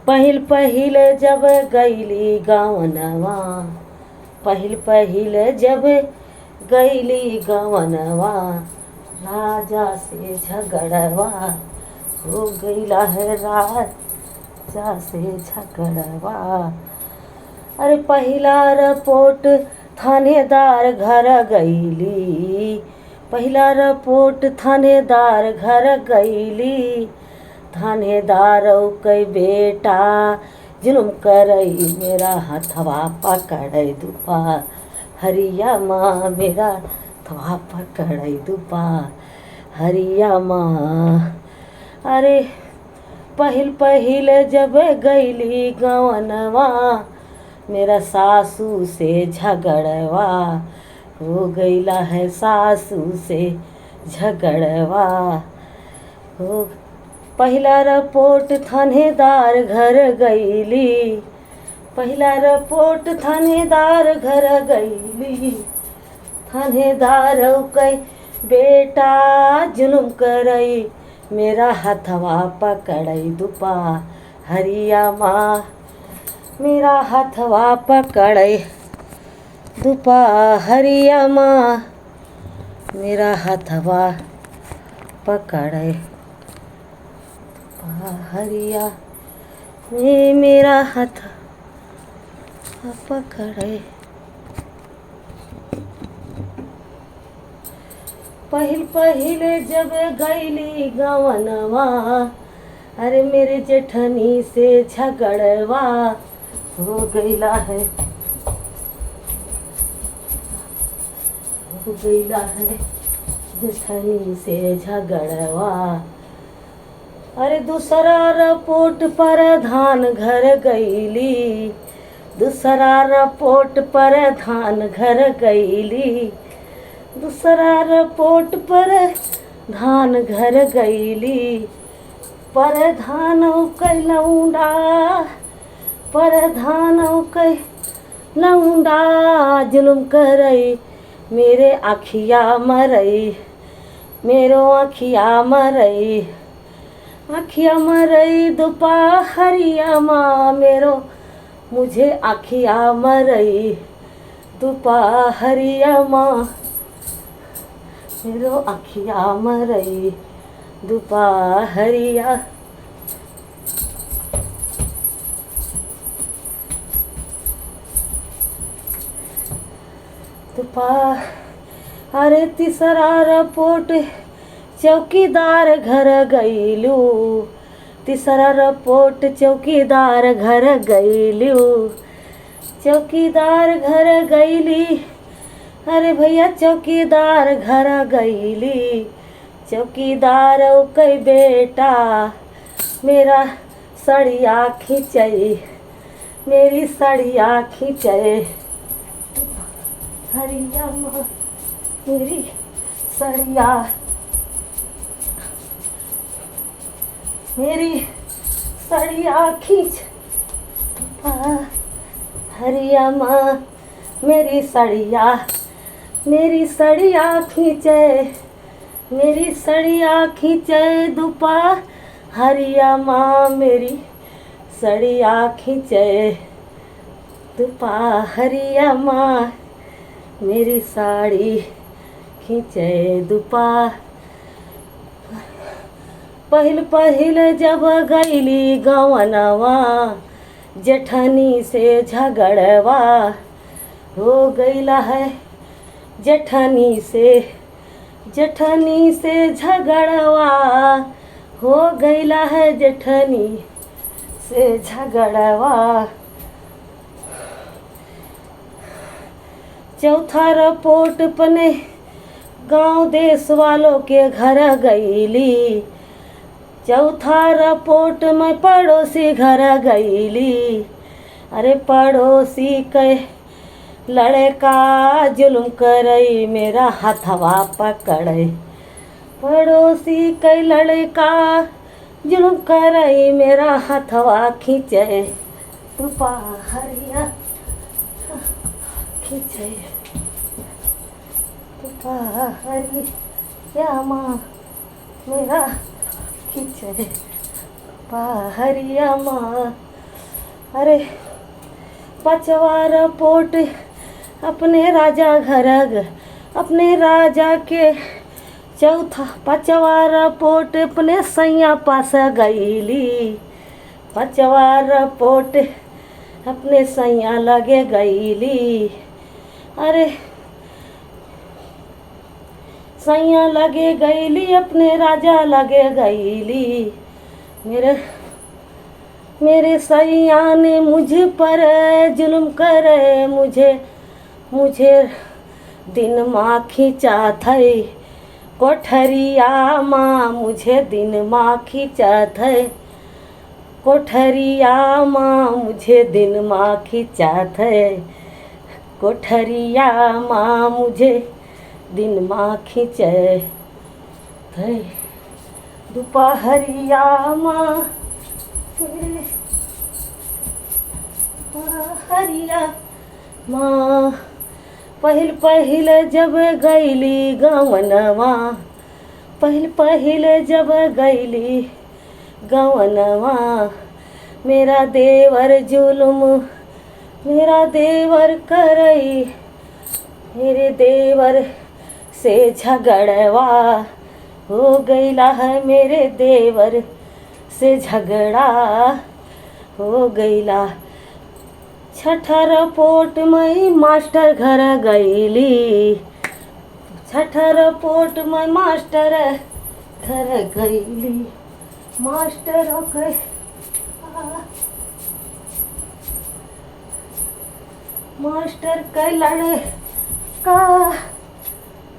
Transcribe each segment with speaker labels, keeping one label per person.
Speaker 1: पहिल पहिल जब गईली गवनवा, पहिल पहिल जब गईली गवनवा, राजा से झगड़वा हो गईला है राजा से झगड़वा। अरे पहिला रपोट थानेदार घर गईली, पहिला रपोट थानेदार घर गईली, थानेदार कई बेटा जुल्म करई मेरा हथवा पकड़े दुपा, हरिया माँ मेरा हथवा पकड़े दुपा, हरिया माँ। अरे पहिल पहिल जब गईली गवनवा, मेरा सासू से झगड़वा हो गईला है सासू से झगड़वा हो। पहिला रपोट थानेदार घर गईली, पहिला रपोट थानेदार घर गईली, थानेदार कई बेटा जुल्म करई मेरा हथवा पकड़ई दुपा, हरिया माँ मेरा हथवा पकड़े दुपा, हरिया माँ मेरा हथवा पकड़े हरिया में मेरा हाथ पकड़े। पहिल पहिल जब गईली गवनवा, अरे मेरे जेठनी से झगड़वा हो गईला है, हो गईला है जेठनी से झगड़वा। अरे दूसरा रपोट प्रधान घर गईली, दूसरा रपोट प्रधान घर गईली, दूसरा रपोट प्रधान घर गईली, प्रधान कई लौंडा, प्रधान कई लौंडा जुल्म करई मेरे आखिया मरई, मेरो आखिया मरई, आखिया मरई दुपा, हरिया माँ मेरो मुझे आखिया मरई दुपा, हरिया माँ मेरो आखिया मरई दुपा, हरिया। दुपा अरे तीसरा रपोट चौकीदार घर गईलू, तीसरा रपोट चौकीदार घर गईलू, चौकीदार घर गईली, अरे भैया चौकीदार घर गईली, चौकीदार कई बेटा मेरा सड़िया खींचई, मेरी सड़िया खींचे, हरिया माँ मेरी सड़िया, मेरी सड़िया खींच, हरिया माँ मेरी सड़िया, मेरी सड़िया खींचे, मेरी सड़िया खींचे दुपा, हरिया माँ मेरी सड़िया खींचे दुपा, हरिया माँ मेरी साड़ी खींचे दुपा। पहिल पहिल जब गईली गवनवा, जेठनी से झगड़वा हो गईला है जेठनी से, जेठनी से झगड़वा हो गईला है जेठनी से झगड़वा। चौथा रपोट अपने गांव देश वालों के घर गईली, चौथा रपोट में पड़ोसी घर गईली, अरे पड़ोसी के लड़का जुल्म करई मेरा हथवा पकड़े, पड़ोसी के लड़का जुल्म करई मेरा हथवा खींचे दुपा, हरिया खींचे दुपा, हरिया माँ मेरा खींचे दुपा, हरिया माँ अरे पचवार पोट अपने राजा घर अपने राजा के चौथा पचवार पोट अपने सैया पास गईली। पचवार पोट अपने सैया लगे गईली। अरे सैया लगे गईली अपने राजा लगे गईली। मेरे सैया ने मुझ पर जुल्म करे मुझे दिन माँ खींचा थे कोठरिया माँ मुझे दिन माँ खींचा थे कोठरिया माँ मुझे दिन माँ खींचा थे कोठरिया माँ मुझे दिन माँ खींचे थे दोपहरिया माँ हरिया माँ पहिल जब गईली गवनवा पहिल जब गईली गवनवा मेरा देवर जुल्म मेरा देवर करई मेरे देवर से झगड़वा हो गईला है मेरे देवर से झगड़ा हो गईला। छठर पोट में मास्टर घर गईली छठर पोट में मास्टर घर गईली। मास्टर के मास्टर के लड़का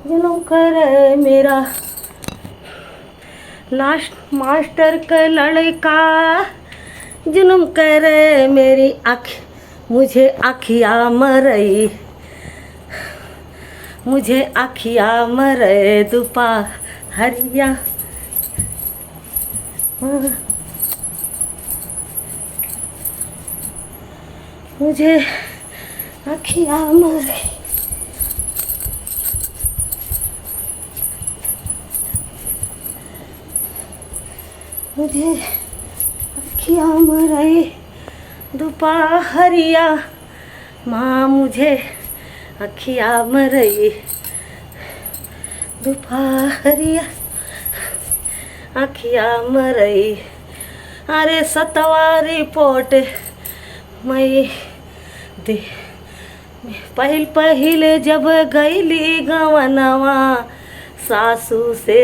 Speaker 1: जुल्म करे मेरा लास्ट मास्टर के लड़का जुल्म करे मेरी आँख मुझे आँखिया मरई मुझे आँखिया मरे दोपहरिया मुझे आँखिया मरे मुझे आँखिया मरे दोपहरिया माँ मुझे आँखिया मरई दोपहरिया आँखिया मरई। अरे सतवारी पोट मैं दे पहिल जब गईली गवनवा सासू से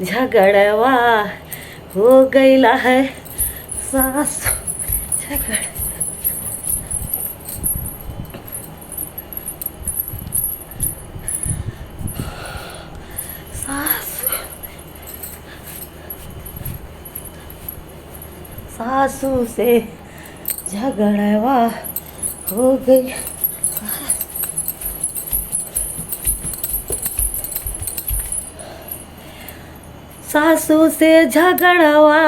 Speaker 1: झगड़वा हो गईला है सासू झगड़ सासू से झगड़वा हो गई। सासू से झगड़वा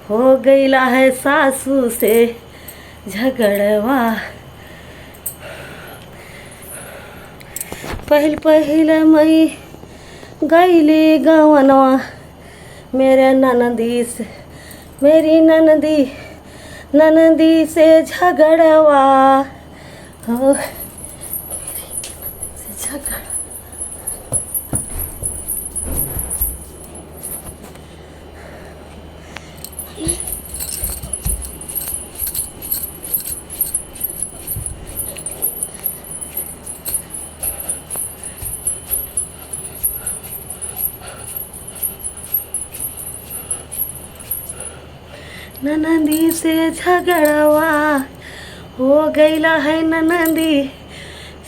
Speaker 1: हो गईला है सासू से झगड़वा। पहिल मई गईली गवनवा मेरे मेरी ननदी से झगड़वा हो झगड़ ननदी से झगड़वा हो गईला है ननदी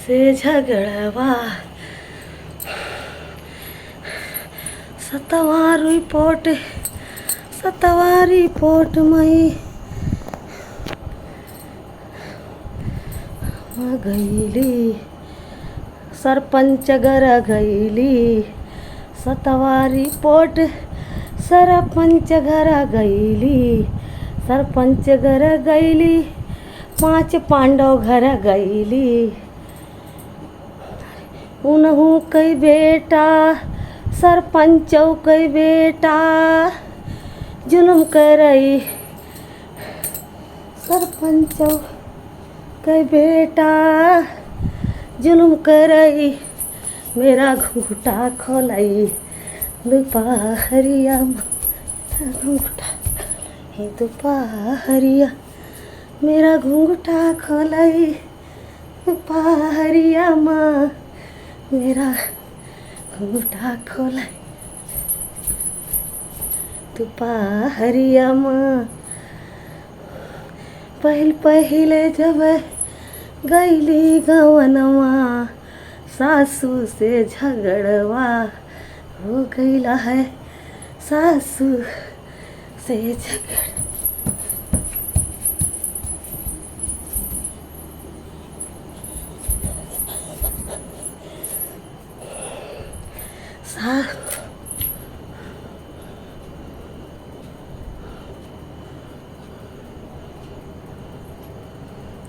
Speaker 1: से झगड़वा। सतवारी पोट में गईली सरपंच घर गईली। सतवारी पोट सरपंच घर गईली सरपंच घर गईली। 5 पांडव घर गईली उनहू कई बेटा सरपंच कई बेटा जुल्म करई सरपंचो कई बेटा जुल्म करई मेरा घूंघटा खोलाई दोपहरिया मेरा घूंघटा दोपहरिया मेरा घूंघटा खोलाई दोपहरिया माँ मेरा घूंघटा खोलाई दोपहरिया माँ। पहिले जब गईली गवनवा सासू से झगड़वा हो गईला है सासू से झगड़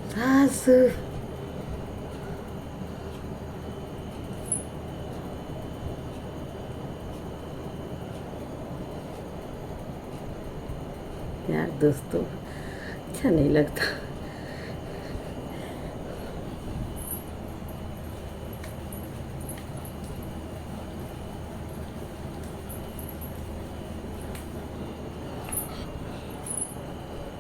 Speaker 1: सासू यार दोस्तों अच्छा नहीं लगता।